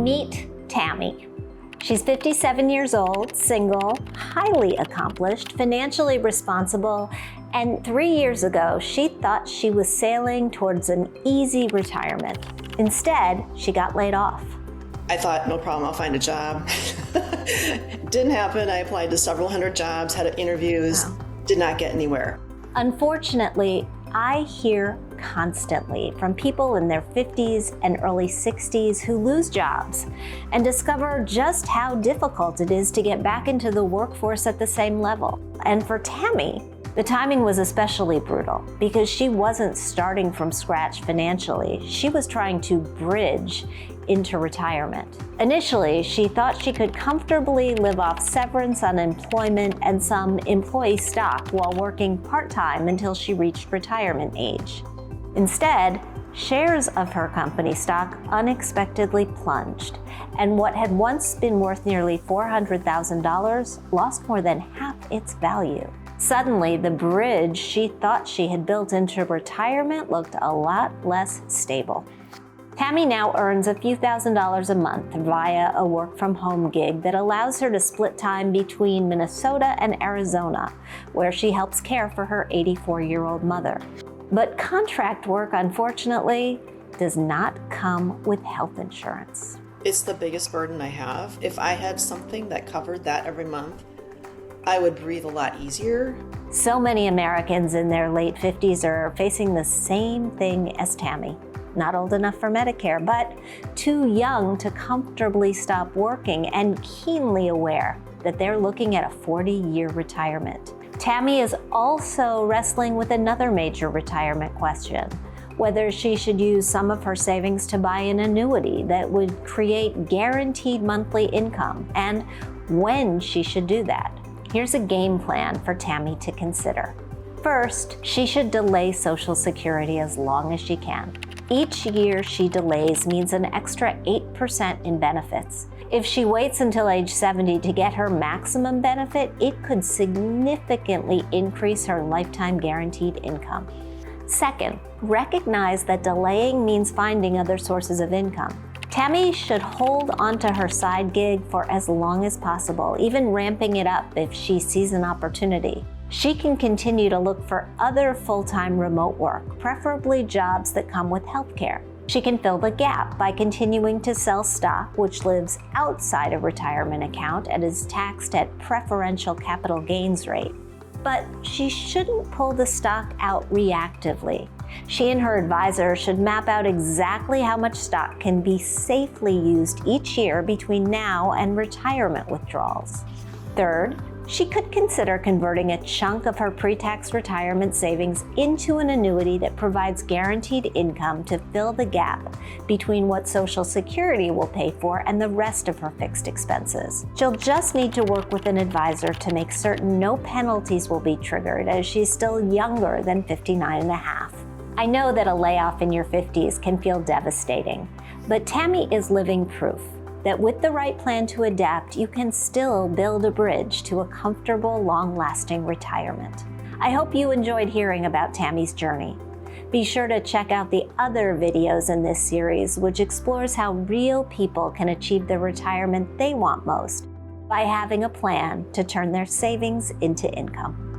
Meet Tami. She's 57 years old, single, highly accomplished, financially responsible, and 3 years ago, she thought she was sailing towards an easy retirement. Instead, she got laid off. I thought, no problem, I'll find a job. Didn't happen. I applied to several hundred jobs, had interviews, did not get anywhere. Unfortunately, I hear constantly from people in their 50s and early 60s who lose jobs and discover just how difficult it is to get back into the workforce at the same level. And for Tami, the timing was especially brutal because she wasn't starting from scratch financially. She was trying to bridge into retirement. Initially, she thought she could comfortably live off severance, unemployment, and some employee stock while working part-time until she reached retirement age. Instead, shares of her company stock unexpectedly plunged, and what had once been worth nearly $400,000 lost more than half its value. Suddenly, the bridge she thought she had built into retirement looked a lot less stable. Tami now earns a few $1,000s a month via a work-from-home gig that allows her to split time between Minnesota and Arizona, where she helps care for her 84-year-old mother. But contract work, unfortunately, does not come with health insurance. It's the biggest burden I have. If I had something that covered that every month, I would breathe a lot easier. So many Americans in their late 50s are facing the same thing as Tami. Not old enough for Medicare, but too young to comfortably stop working and keenly aware that they're looking at a 40-year retirement. Tami is also wrestling with another major retirement question: whether she should use some of her savings to buy an annuity that would create guaranteed monthly income, and when she should do that. Here's a game plan for Tami to consider. First, she should delay Social Security as long as she can. Each year she delays means an extra 8% in benefits. If she waits until age 70 to get her maximum benefit, it could significantly increase her lifetime guaranteed income. Second, recognize that delaying means finding other sources of income. Tami should hold onto her side gig for as long as possible, even ramping it up if she sees an opportunity. She can continue to look for other full-time remote work, preferably jobs that come with healthcare. She can fill the gap by continuing to sell stock, which lives outside a retirement account and is taxed at preferential capital gains rate. But she shouldn't pull the stock out reactively. She and her advisor should map out exactly how much stock can be safely used each year between now and retirement withdrawals. Third, she could consider converting a chunk of her pre-tax retirement savings into an annuity that provides guaranteed income to fill the gap between what Social Security will pay for and the rest of her fixed expenses. She'll just need to work with an advisor to make certain no penalties will be triggered, as she's still younger than 59 and a half. I know that a layoff in your 50s can feel devastating, but Tami is living proof that with the right plan to adapt, you can still build a bridge to a comfortable, long-lasting retirement. I hope you enjoyed hearing about Tami's journey. Be sure to check out the other videos in this series, which explores how real people can achieve the retirement they want most by having a plan to turn their savings into income.